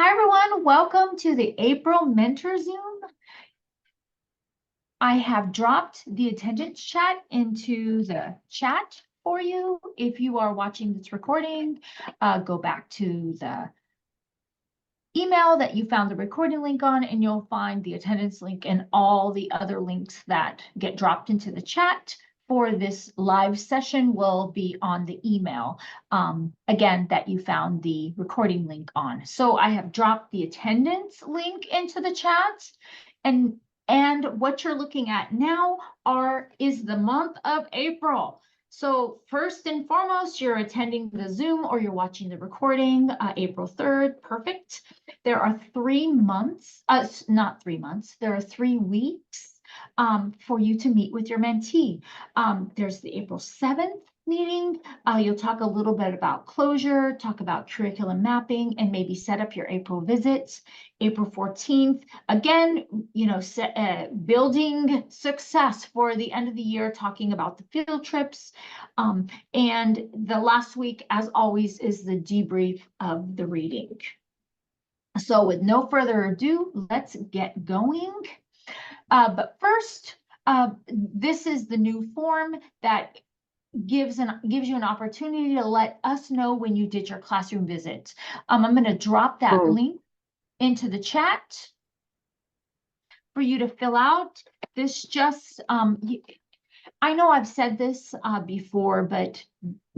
Hi, everyone. Welcome to the April Mentor Zoom. I have dropped the attendance chat into the chat for you. If you are watching this recording, go back to the email that you found the recording link on, and you'll find the attendance link and all the other links that get dropped into the chat for this live session will be on the email, again, that you found the recording link on. So I have dropped the attendance link into the chat, and what you're looking at now is the month of April. So first and foremost, you're attending the Zoom or you're watching the recording, April 3rd, perfect. There are 3 months, not 3 months, there are 3 weeks for you to meet with your mentee. There's the April 7th meeting. You'll talk a little bit about closure, talk about curriculum mapping, and maybe set up your April visits. April 14th, again, building success for the end of the year, talking about the field trips. And the last week, as always, is the debrief of the reading. So with no further ado, let's get going. But first, this is the new form that gives you an opportunity to let us know when you did your classroom visit. I'm going to drop that link into the chat for you to fill out. This just, I know I've said this before, but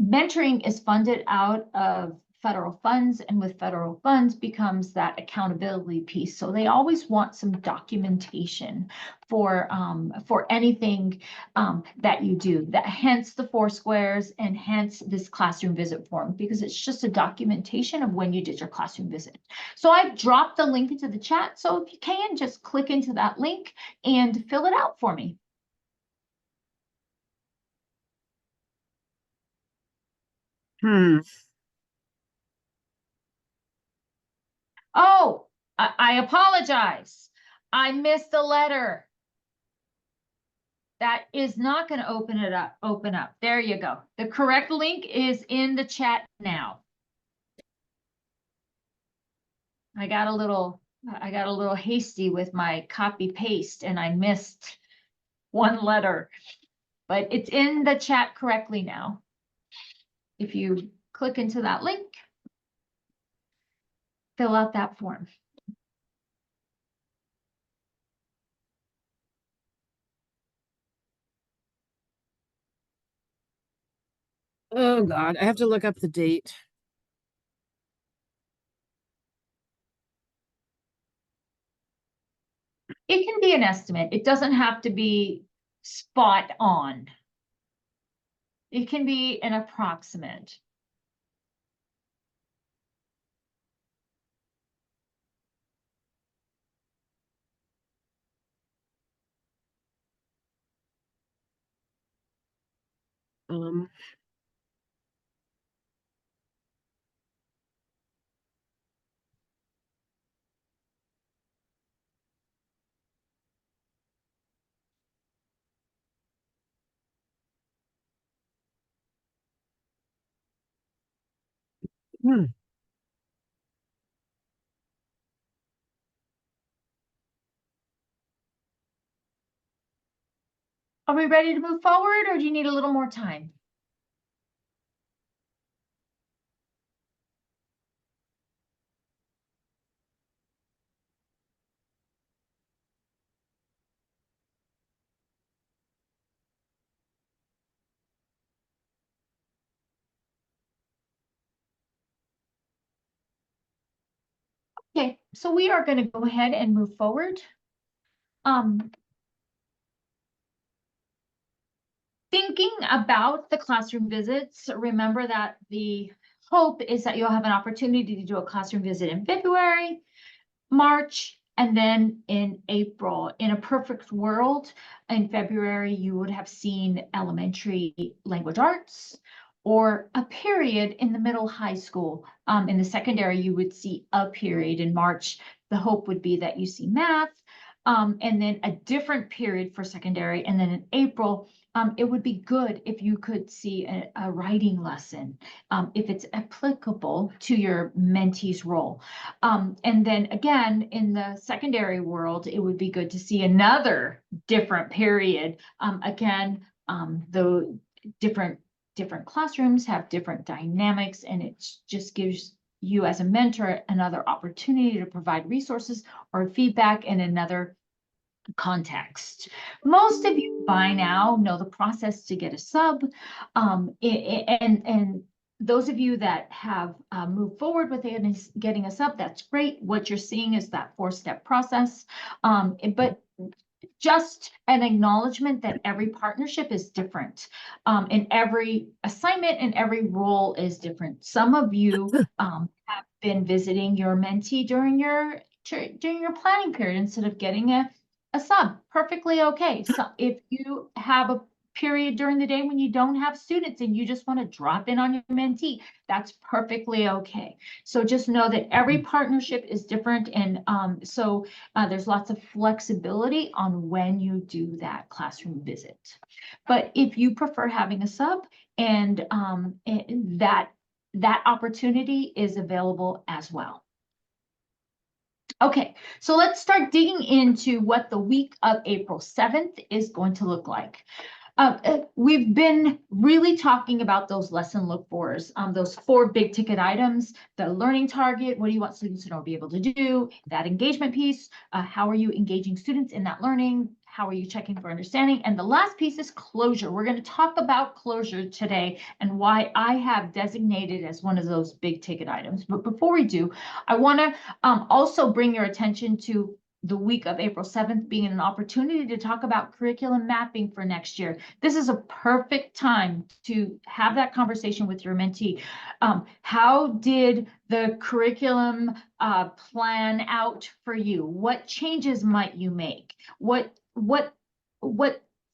mentoring is funded out of federal funds, and with federal funds becomes that accountability piece. So they always want some documentation for anything that you do. That hence the 4 squares and hence this classroom visit form, because it's just a documentation of when you did your classroom visit. So I've dropped the link into the chat. So if you can, just click into that link and fill it out for me. Oh, I apologize. I missed a letter. That is not going to open up. There you go. The correct link is in the chat now. I got a little hasty with my copy paste and I missed one letter, but it's in the chat correctly now. If you click into that link, fill out that form. Oh God, I have to look up the date. It can be an estimate. It doesn't have to be spot on. It can be an approximate. Are we ready to move forward, or do you need a little more time? Okay, so we are going to go ahead and move forward. Thinking about the classroom visits, remember that the hope is that you'll have an opportunity to do a classroom visit in February, March, and then in April. In a perfect world, in February, you would have seen elementary language arts, or a period in the middle high school. In the secondary, you would see a period. In March, the hope would be that you see math, and then a different period for secondary. And then in April, it would be good if you could see a writing lesson, if it's applicable to your mentee's role. And then again, in the secondary world, it would be good to see another different period. Again, the different classrooms have different dynamics, and it just gives you as a mentor another opportunity to provide resources or feedback in another context. Most of you by now know the process to get a sub, and those of you that have moved forward with getting a sub, that's great. What you're seeing is that 4-step process, but just an acknowledgement that every partnership is different, and every assignment and every role is different. Some of you have been visiting your mentee during your planning period instead of getting a sub. Perfectly okay. So if you have a period during the day when you don't have students and you just want to drop in on your mentee, that's perfectly okay. So just know that every partnership is different, and so there's lots of flexibility on when you do that classroom visit. But if you prefer having a sub, and that opportunity is available as well. Okay, so let's start digging into what the week of April 7th is going to look like. We've been really talking about those lesson look fors, those 4 big ticket items: the learning target, what do you want students to know, be able to do, that engagement piece, how are you engaging students in that learning, how are you checking for understanding, and the last piece is closure. We're going to talk about closure today and why I have designated as one of those big ticket items. But before we do, I want to also bring your attention to the week of April 7th being an opportunity to talk about curriculum mapping for next year. This is a perfect time to have that conversation with your mentee. How did the curriculum plan out for you? What changes might you make? What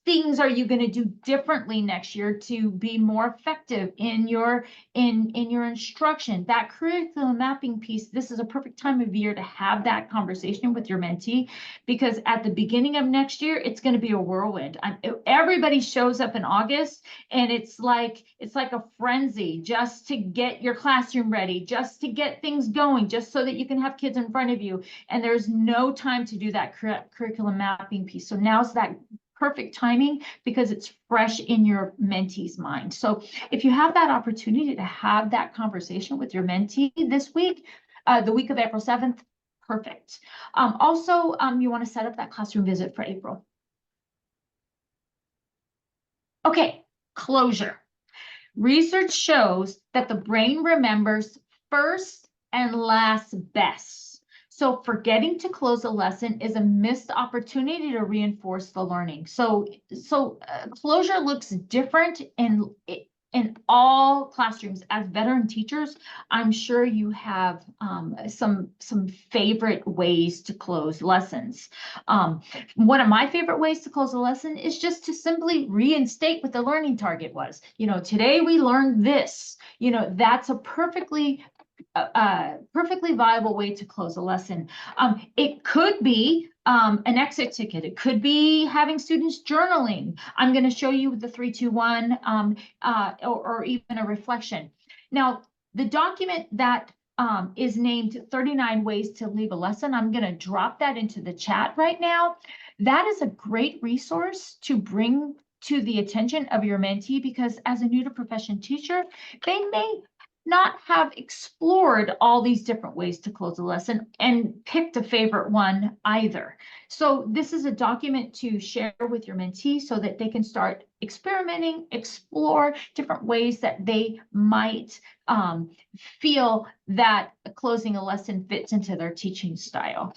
things are you going to do differently next year to be more effective in your instruction? That curriculum mapping piece, this is a perfect time of year to have that conversation with your mentee, because at the beginning of next year, it's going to be a whirlwind. Everybody shows up in August, and it's like a frenzy just to get your classroom ready, just to get things going, just so that you can have kids in front of you. And there's no time to do that curriculum mapping piece. So now's that perfect timing, because it's fresh in your mentee's mind. So if you have that opportunity to have that conversation with your mentee this week, the week of April 7th, perfect. Also, you want to set up that classroom visit for April. Okay, closure. Research shows that the brain remembers first and last best. So forgetting to close a lesson is a missed opportunity to reinforce the learning. So closure looks different in all classrooms. As veteran teachers, I'm sure you have some favorite ways to close lessons. One of my favorite ways to close a lesson is just to simply reinstate what the learning target was. Today we learned this. That's a perfectly viable way to close a lesson. It could be an exit ticket. It could be having students journaling. I'm going to show you the 3-2-1, or even a reflection. Now, the document that is named 39 Ways to Leave a Lesson, I'm going to drop that into the chat right now. That is a great resource to bring to the attention of your mentee, because as a new to profession teacher, they may not have explored all these different ways to close a lesson and picked a favorite one either. So this is a document to share with your mentee so that they can start experimenting, explore different ways that they might feel that closing a lesson fits into their teaching style.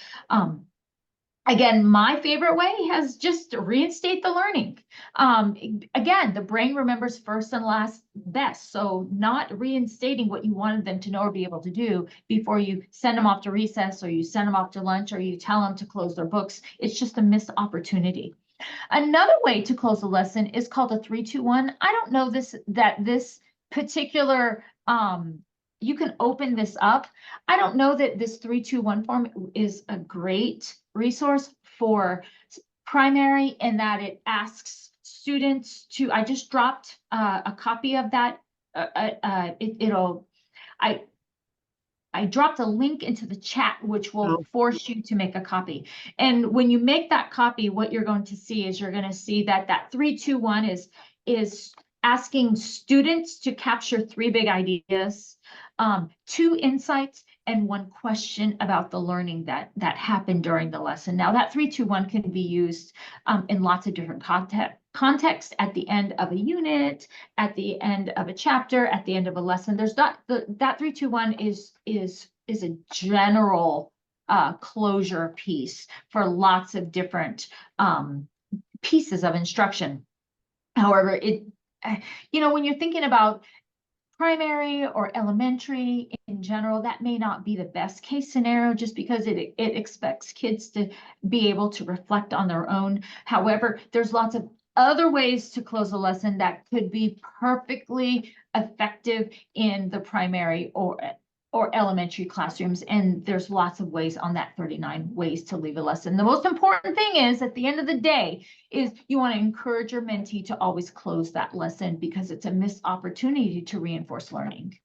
Again, my favorite way has just to reinstate the learning. Again, the brain remembers first and last best. So not reinstating what you wanted them to know or be able to do before you send them off to recess, or you send them off to lunch, or you tell them to close their books. It's just a missed opportunity. Another way to close a lesson is called a 3-2-1. I don't know this particular, you can open this up. I don't know that this 3-2-1 form is a great resource for primary, in that it asks students to, I just dropped a copy of that. I dropped a link into the chat, which will Oh. force you to make a copy. And when you make that copy, what you're going to see is you're going to see that 3-2-1 is asking students to capture 3 big ideas, 2 insights, and 1 question about the learning that happened during the lesson. Now that 3-2-1 can be used in lots of different context at the end of a unit, at the end of a chapter, at the end of a lesson. There's that 3-2-1 is a general closure piece for lots of different pieces of instruction. However, when you're thinking about primary or elementary in general, that may not be the best case scenario, just because it expects kids to be able to reflect on their own. However, there's lots of other ways to close a lesson that could be perfectly effective in the primary or elementary classrooms. And there's lots of ways on that 39 ways to leave a lesson. The most important thing is, at the end of the day, is you want to encourage your mentee to always close that lesson, because it's a missed opportunity to reinforce learning.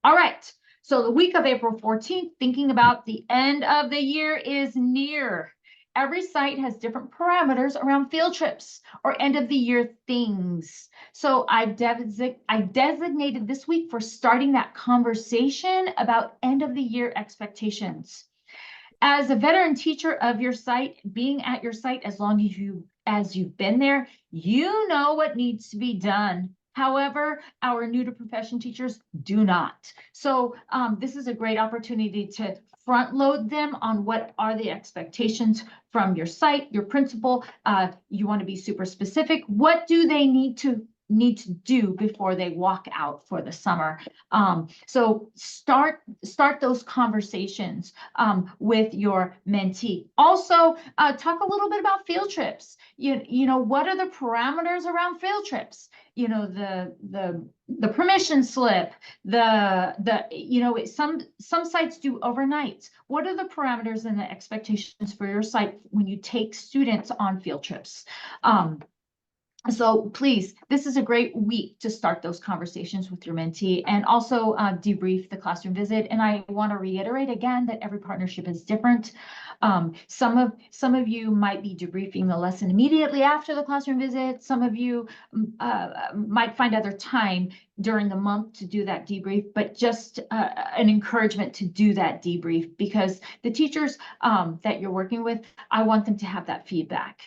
All right, so the week of April 14th, thinking about the end of the year, is near. Every site has different parameters around field trips or end of the year things. So I designated this week for starting that conversation about end of the year expectations. As a veteran teacher of your site, being at your site as long as you've been there, you know what needs to be done. However, our new to profession teachers do not. So this is a great opportunity to front load them on what are the expectations from your site, your principal. You want to be super specific. What do they need to do before they walk out for the summer? So start those conversations with your mentee. Also, talk a little bit about field trips. You know, what are the parameters around field trips? You know, the permission slip, some sites do overnights. What are the parameters and the expectations for your site when you take students on field trips? So please, this is a great week to start those conversations with your mentee, and also debrief the classroom visit. And I want to reiterate again that every partnership is different. Some of you might be debriefing the lesson immediately after the classroom visit. Some of you might find other time during the month to do that debrief, but just an encouragement to do that debrief, because the teachers that you're working with, I want them to have that feedback.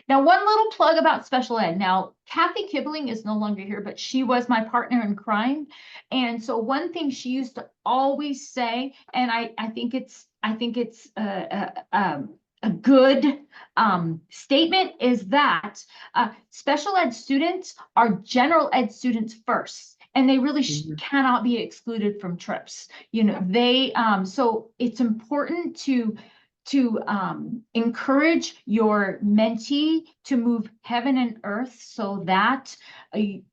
Now, one little plug about special ed. Now, Kathy Kibling is no longer here, but she was my partner in crime. And so one thing she used to always say, and I think it's a good statement, is that special ed students are general ed students first, and they really cannot be excluded from trips. You know, so it's important to encourage your mentee to move heaven and earth so that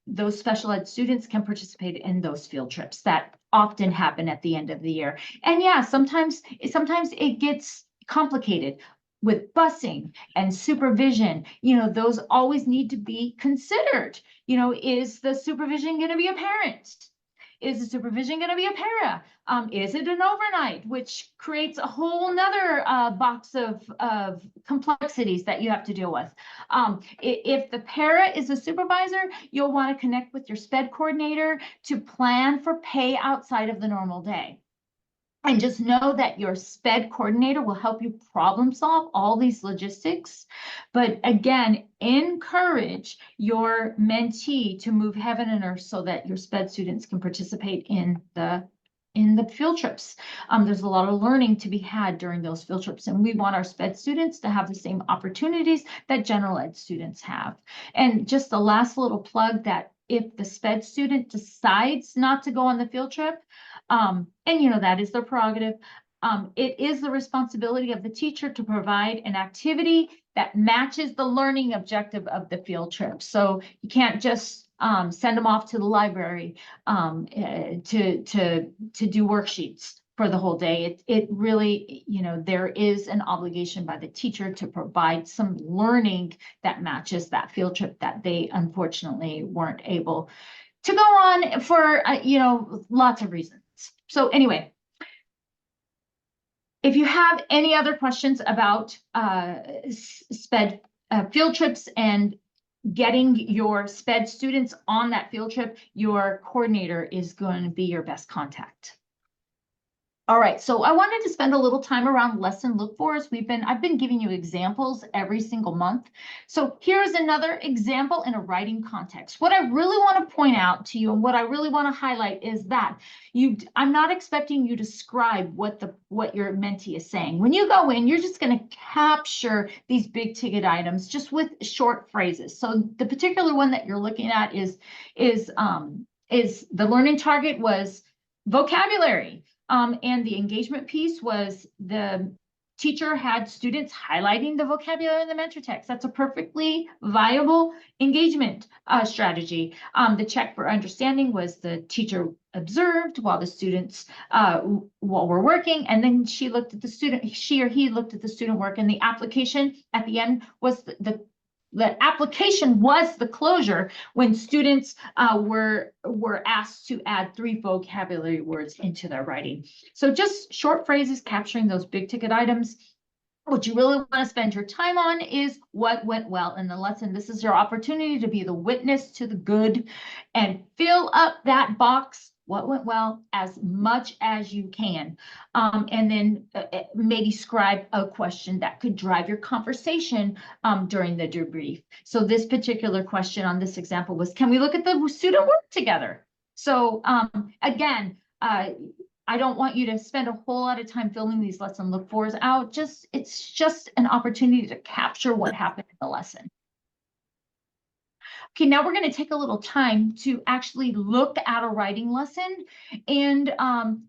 those special ed students can participate in those field trips that often happen at the end of the year. And yeah, sometimes it gets complicated with busing and supervision. You know, those always need to be considered. You know, is the supervision going to be a parent? Is the supervision going to be a para? Is it an overnight, which creates a whole nother box of complexities that you have to deal with? If the para is a supervisor, you'll want to connect with your SPED coordinator to plan for pay outside of the normal day. And just know that your SPED coordinator will help you problem solve all these logistics. But again, encourage your mentee to move heaven and earth so that your SPED students can participate in the field trips. There's a lot of learning to be had during those field trips, and we want our SPED students to have the same opportunities that general ed students have. And just the last little plug, that if the SPED student decides not to go on the field trip, and you know, that is their prerogative, it is the responsibility of the teacher to provide an activity that matches the learning objective of the field trip. So you can't just send them off to the library to do worksheets. for the whole day. It really, you know, there is an obligation by the teacher to provide some learning that matches that field trip that they unfortunately weren't able to go on for, you know, lots of reasons. So anyway, if you have any other questions about SPED field trips and getting your SPED students on that field trip, your coordinator is going to be your best contact. All right, so I wanted to spend a little time around lesson look fors. I've been giving you examples every single month. So here's another example in a writing context. What I really want to point out to you and what I really want to highlight is that I'm not expecting you to scribe what your mentee is saying. When you go in, you're just going to capture these big ticket items just with short phrases. So the particular one that you're looking at is the learning target was vocabulary. And the engagement piece was the teacher had students highlighting the vocabulary in the mentor text. That's a perfectly viable engagement strategy. The check for understanding was the teacher observed while the students were working, and then she or he looked at the student work, and the application at the end was the application was the closure when students were asked to add 3 vocabulary words into their writing. So just short phrases capturing those big ticket items. What you really want to spend your time on is what went well in the lesson. This is your opportunity to be the witness to the good and fill up that box, what went well, as much as you can. And then maybe scribe a question that could drive your conversation during the debrief. So this particular question on this example was, can we look at the student work together? So again, I don't want you to spend a whole lot of time filling these lesson look fors out. It's just an opportunity to capture what happened in the lesson. Okay, now we're going to take a little time to actually look at a writing lesson. And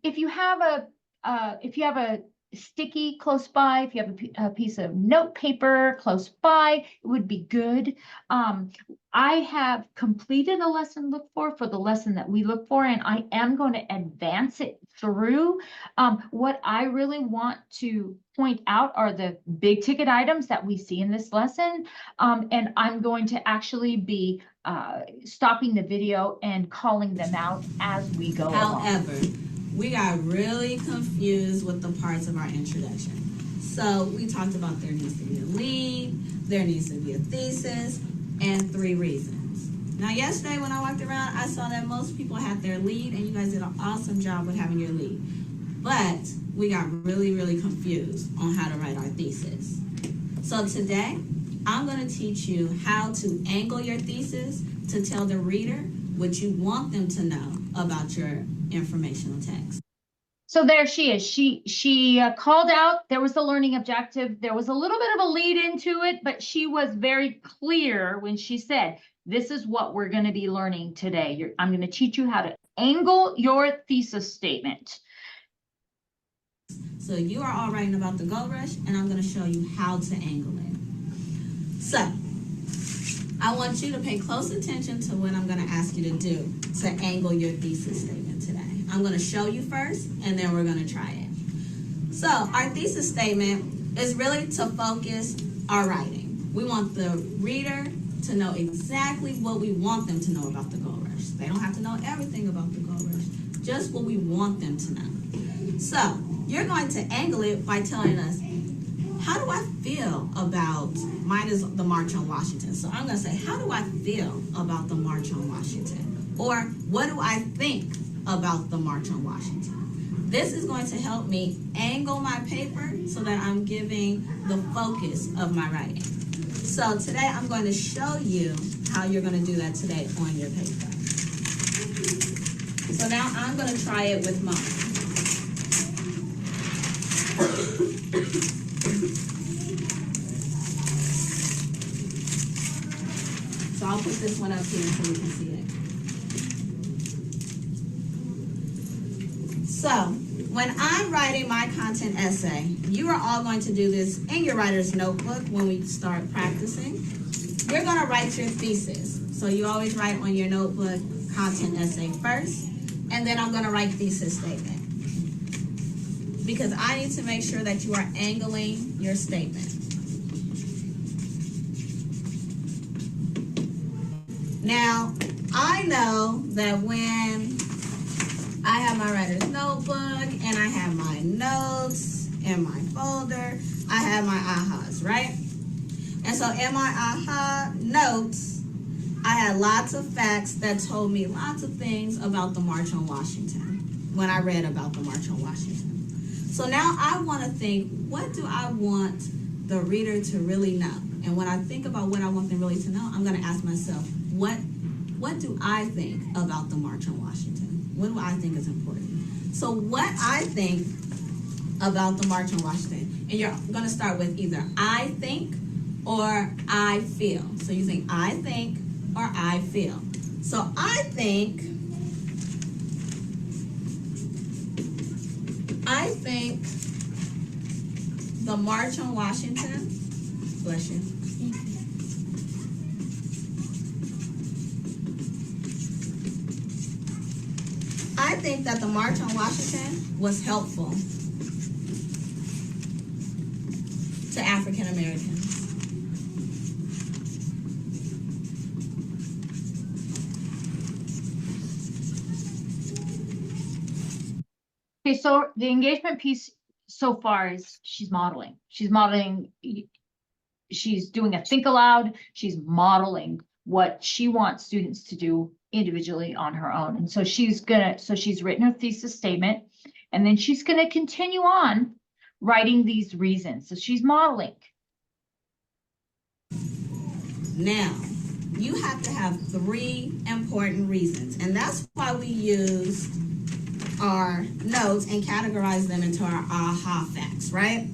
if you have a sticky close by, if you have a piece of note paper close by, it would be good. I have completed a lesson look for the lesson that we look for, and I am going to advance it through. What I really want to point out are the big ticket items that we see in this lesson. And I'm going to actually be stopping the video and calling them out as we go along. However, we got really confused with the parts of our introduction. So we talked about there needs to be a lead, there needs to be a thesis, and 3 reasons. Now yesterday when I walked around, I saw that most people had their lead, and you guys did an awesome job with having your lead. But we got really, really confused on how to write our thesis. So today, I'm gonna teach you how to angle your thesis to tell the reader what you want them to know about your informational text. So there she is. She called out, there was the learning objective. There was a little bit of a lead into it, but she was very clear when she said, this is what we're going to be learning today. I'm going to teach you how to angle your thesis statement. So you are all writing about the Gold Rush, and I'm going to show you how to angle it. So I want you to pay close attention to what I'm going to ask you to do to angle your thesis statement today. I'm going to show you first, and then we're going to try it. So our thesis statement is really to focus our writing. We want the reader to know exactly what we want them to know about the Gold Rush. They don't have to know everything about the Gold Rush, just what we want them to know. So you're going to angle it by telling us, how do I feel about, mine is the March on Washington. So I'm going to say, how do I feel about the March on Washington? Or what do I think about the March on Washington? This is going to help me angle my paper so that I'm giving the focus of my writing. So today I'm going to show you how you're going to do that today on your paper. So now I'm going to try it with mine. So I'll put this one up here so we can see it. So when I'm writing my content essay, you are all going to do this in your writer's notebook when we start practicing. You're going to write your thesis. So you always write on your notebook content essay first, and then I'm going to write thesis statement. because I need to make sure that you are angling your statement. Now, I know that when I have my writer's notebook and I have my notes in my folder, I have my ahas, right? And so in my aha notes, I had lots of facts that told me lots of things about the March on Washington when I read about the March on Washington. So now I want to think, what do I want the reader to really know? And when I think about what I want them really to know, I'm going to ask myself, what do I think about the March on Washington? What do I think is important? So what I think about the March on Washington, and you're going to start with either I think or I feel. So you think I think or I feel. So I think the March on Washington, bless you. I think that the March on Washington was helpful to African Americans. Okay, so the engagement piece so far is she's modeling. She's doing a think aloud. She's modeling what she wants students to do individually on her own. And so she's written her thesis statement, and then she's gonna continue on writing these reasons. So she's modeling. Now, you have to have 3 important reasons, and that's why we use our notes and categorize them into our aha facts, right?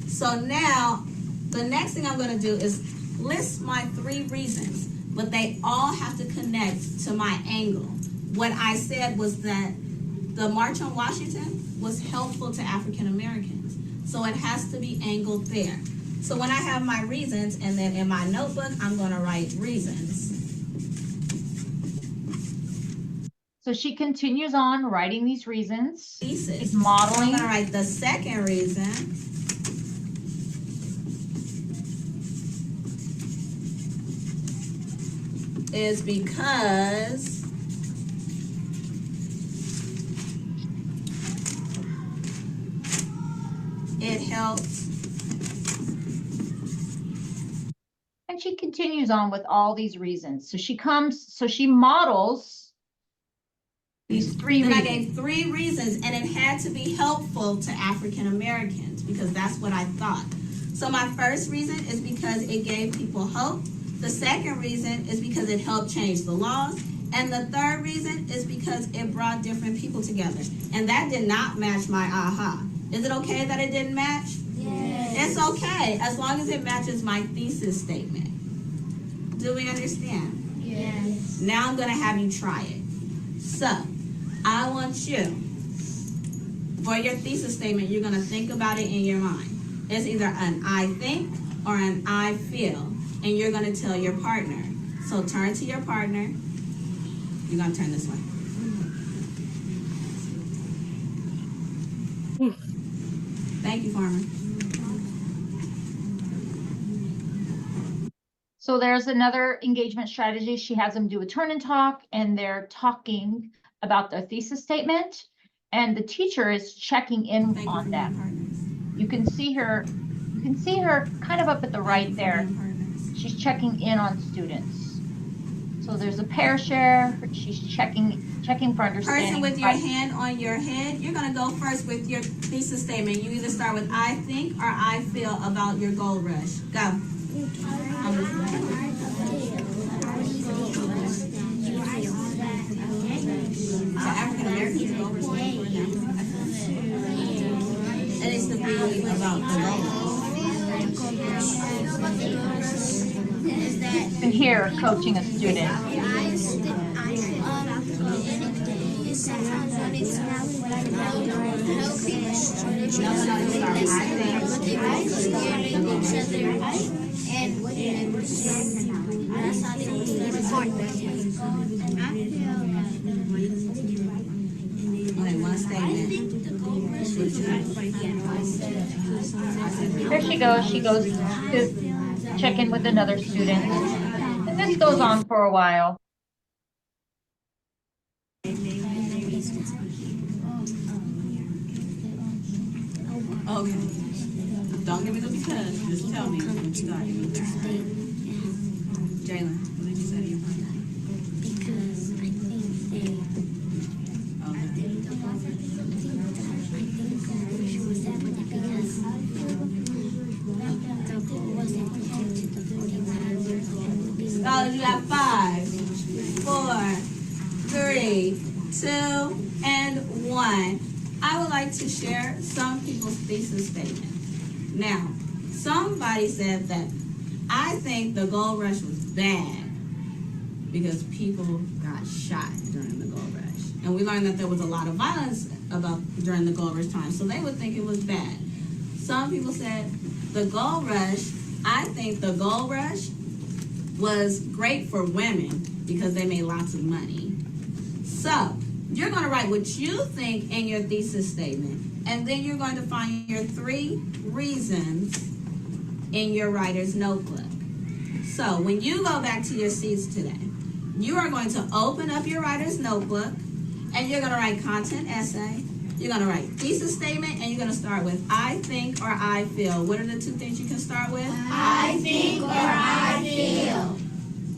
So now, the next thing I'm going to do is list my 3 reasons, but they all have to connect to my angle. What I said was that the March on Washington was helpful to African Americans, so it has to be angled there. So when I have my reasons, and then in my notebook, I'm going to write reasons. So she continues on writing these reasons. Thesis. She's modeling. I'm going to write the second reason. Is because it helped. And she continues on with all these reasons. So she models these 3 Then reasons. I gave 3 reasons, and it had to be helpful to African Americans because that's what I thought. So my first reason is because it gave people hope. The second reason is because it helped change the laws. And the third reason is because it brought different people together. And that did not match my aha. Is it okay that it didn't match? Yes. It's okay, as long as it matches my thesis statement. Do we understand? Yes. Now I'm going to have you try it. So, I want you, for your thesis statement, you're going to think about it in your mind. It's either an I think or an I feel, and you're going to tell your partner. So turn to your partner. You're going to turn this way. Thank you, Farmer. So there's another engagement strategy. She has them do a turn and talk, and they're talking about their thesis statement, and the teacher is checking in Thank you on for them. being partners. You can see her kind of up at the right there. She's checking in on students. So there's a pair share. She's checking for understanding. Person with your right? hand on your head, you're gonna go first with your thesis statement. You either start with I think or I feel about your gold rush. Go. So African Americans gold rush. It needs to be about the gold rush. And here coaching a student. Okay, one statement. There she goes. She goes to check in with another student. And this goes on for a while. Okay. Don't give me the because. Just tell me what you got. Jalen, what did you say to your friend? Because I think they, Okay. she was that because the goal wasn't to get to the 49. Scholars, you have 5, 4, 3, 2, and 1. I would like to share some people's thesis statement. Now, somebody said that I think the gold rush was bad because people got shot during the gold rush. And we learned that there was a lot of violence during the gold rush time, so they would think it was bad. Some people said the gold rush, I think the gold rush was great for women because they made lots of money. So, you're going to write what you think in your thesis statement, and then you're going to find your 3 reasons in your writer's notebook. So, when you go back to your seats today, you are going to open up your writer's notebook, and you're going to write content essay, you're going to write thesis statement, and you're going to start with I think or I feel. What are the 2 things you can start with? I think or I feel.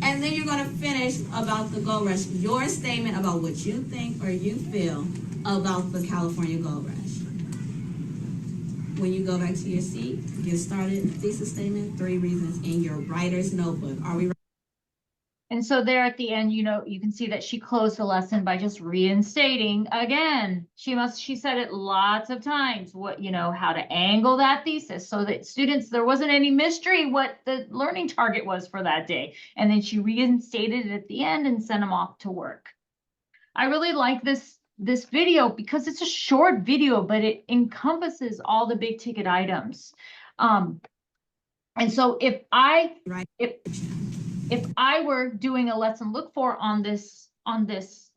And then you're going to finish about the gold rush, your statement about what you think or you feel about the California gold rush. When you go back to your seat, get started, thesis statement, 3 reasons in your writer's notebook. Are we ready? And so there at the end, you know, you can see that she closed the lesson by just reinstating again. She said it lots of times, what, you know, how to angle that thesis so that students, there wasn't any mystery what the learning target was for that day. And then she reinstated it at the end and sent them off to work. I really like this video because it's a short video, but it encompasses all the big ticket items. And so if I were doing a lesson look for on this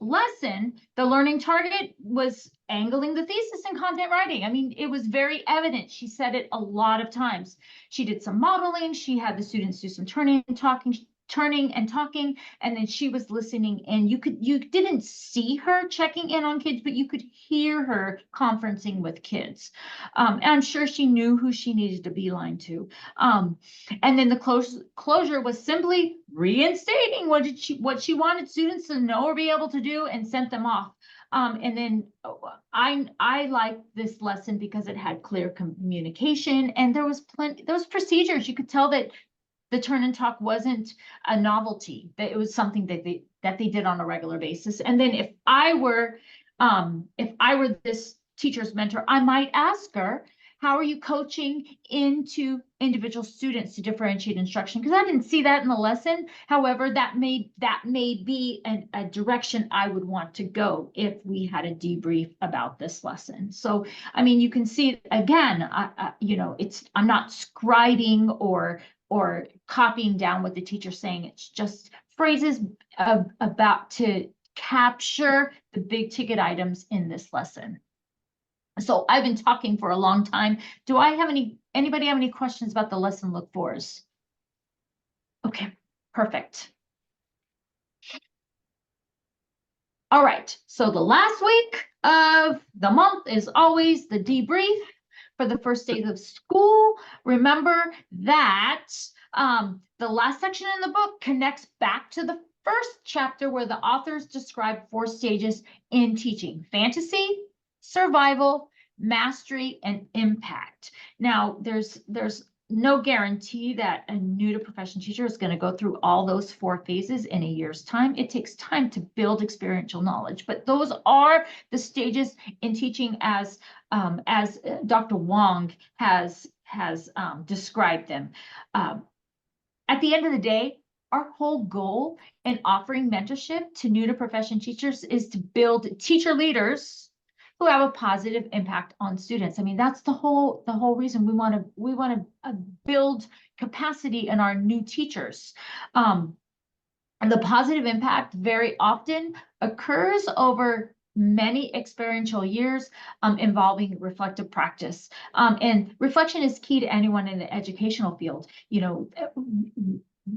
lesson, the learning target was angling the thesis and content writing. I mean, it was very evident. She said it a lot of times. She did some modeling. She had the students do some turning and talking, and then she was listening, and you didn't see her checking in on kids, but you could hear her conferencing with kids. And I'm sure she knew who she needed to beeline to. And then the closure was simply reinstating what she wanted students to know or be able to do, and sent them off. And then I liked this lesson because it had clear communication, and there was procedures. You could tell that the turn and talk wasn't a novelty, that it was something that they did on a regular basis. And then if I were this teacher's mentor, I might ask her, how are you coaching into individual students to differentiate instruction? Because I didn't see that in the lesson. However, that may be a direction I would want to go if we had a debrief about this lesson. So, I mean, you can see again, you know, I'm not scribing or copying down what the teacher's saying. It's just phrases about to capture the big ticket items in this lesson. So I've been talking for a long time. Do I have anybody have any questions about the lesson look fors? Okay, perfect. All right, so the last week of the month is always the debrief for the first days of school. Remember that the last section in the book connects back to the first chapter where the authors describe 4 stages in teaching: fantasy, survival, mastery, and impact. Now, there's no guarantee that a new to profession teacher is going to go through all those 4 phases in a year's time. It takes time to build experiential knowledge, but those are the stages in teaching as Dr. Wong has described them. At the end of the day, our whole goal in offering mentorship to new to profession teachers is to build teacher leaders who have a positive impact on students. I mean, that's the whole reason we want to build capacity in our new teachers. And the positive impact very often occurs over many experiential years involving reflective practice. And reflection is key to anyone in the educational field. You know,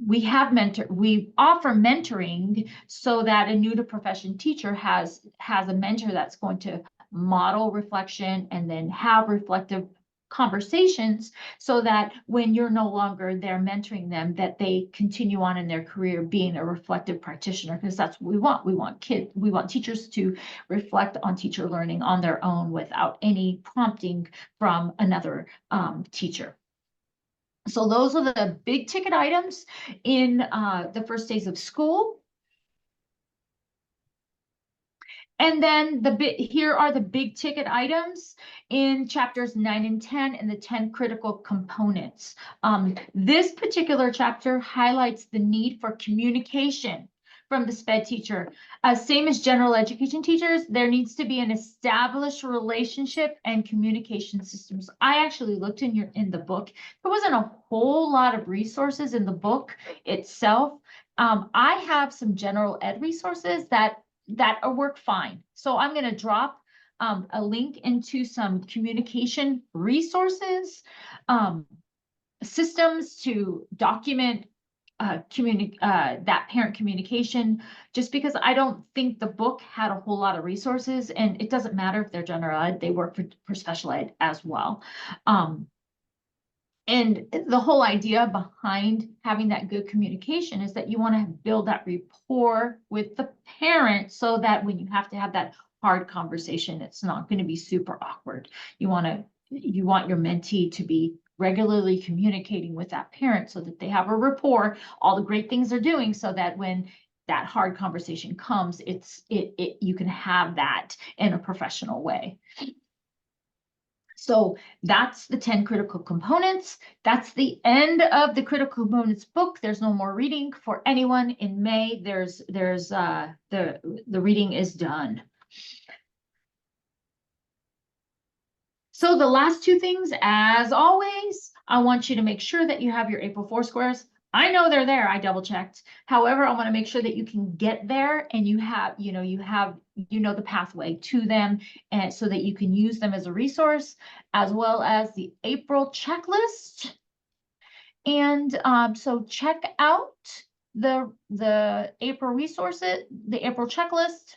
we offer mentoring so that a new to profession teacher has a mentor that's going to model reflection and then have reflective conversations, so that when you're no longer there mentoring them, that they continue on in their career being a reflective practitioner, because that's what we want. We want teachers to reflect on teacher learning on their own without any prompting from another teacher. So those are the big ticket items in the first days of school. And then here are the big ticket items in chapters 9 and 10 and the 10 critical components. This particular chapter highlights the need for communication from the SPED teacher. Same as general education teachers, there needs to be an established relationship and communication systems. I actually looked in the book. There wasn't a whole lot of resources in the book itself. I have some general ed resources that work fine. So I'm going to drop a link into some communication resources, systems to document that parent communication, just because I don't think the book had a whole lot of resources, and it doesn't matter if they're general ed, they work for special ed as well. And the whole idea behind having that good communication is that you want to build that rapport with the parent, so that when you have to have that hard conversation, it's not going to be super awkward. You want your mentee to be regularly communicating with that parent so that they have a rapport, all the great things they're doing, so that when that hard conversation comes, you can have that in a professional way. So that's the 10 critical components. That's the end of the critical components book. There's no more reading for anyone in May. The reading is done. So the last two things, as always, I want you to make sure that you have your April Foursquares. I know they're there. I double checked. However, I want to make sure that you can get there and you have the pathway to them, and so that you can use them as a resource, as well as the April checklist. And so check out the April resources, the April checklist.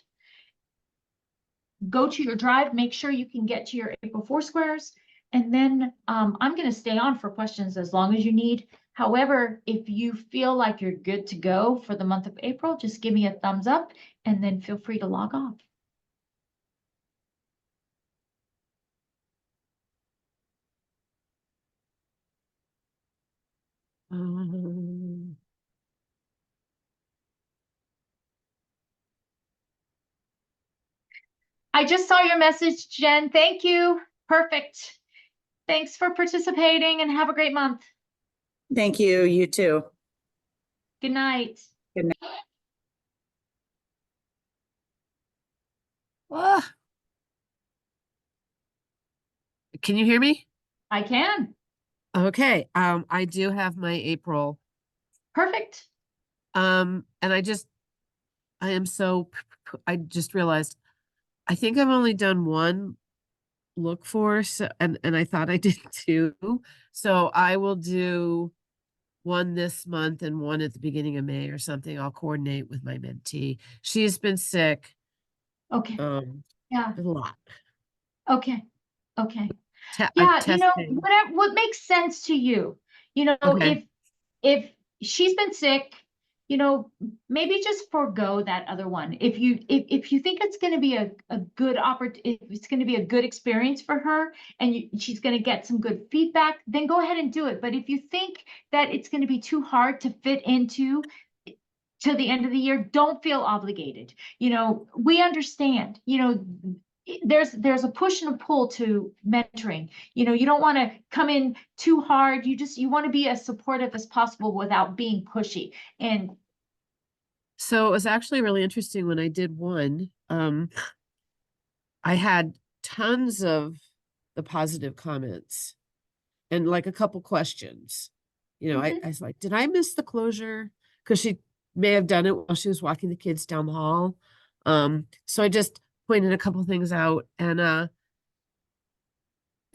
Go to your drive, make sure you can get to your April Foursquares, and then I'm going to stay on for questions as long as you need. However, if you feel like you're good to go for the month of April, just give me a thumbs up and then feel free to log off. I just saw your message, Jen. Thank you. Perfect. Thanks for participating and have a great month. Thank you. You too. Good night. Ah. Can you hear me? I can. Okay. I do have my April. Perfect. And I just realized I think I've only done one look for, so and I thought I did two. So I will do one this month and one at the beginning of May or something. I'll coordinate with my mentee. She's been sick. Okay. Yeah. A lot. Okay. Okay. Yeah, you know, what makes sense to you, you know, Okay. if she's been sick, you know, maybe just forego that other one. If you think it's going to be a good opportunity, if it's going to be a good experience for her, and she's going to get some good feedback, then go ahead and do it. But if you think that it's going to be too hard to fit into till the end of the year, don't feel obligated. You know, we understand, you know, there's a push and a pull to mentoring. You know, you don't want to come in too hard. You want to be as supportive as possible without being pushy. And so it was actually really interesting when I did one. I had tons of the positive comments and like a couple questions. You know, I was like, did I miss the closure? Because she may have done it while she was walking the kids down the hall. So I just pointed a couple things out, and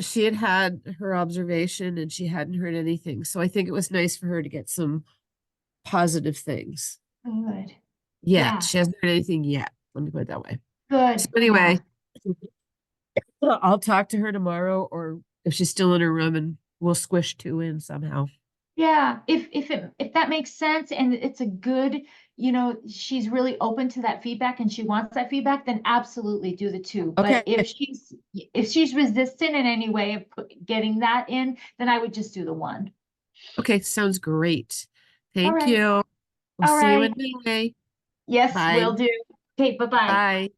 she had her observation and she hadn't heard anything. So I think it was nice for her to get some positive things. Good, Yet. Yeah. She hasn't heard anything yet. Let me put it that way. good. So anyway, I'll talk to her tomorrow, or if she's still in her room, and we'll squish two in somehow. Yeah, if that makes sense and it's a good, she's really open to that feedback and she wants that feedback, then absolutely do the two. Okay. But if she's resistant in any way of getting that in, then I would just do the one. Okay, sounds great. Thank right. you. We'll All see you right. in May. Yes, Bye. will do. Okay, bye-bye. Bye.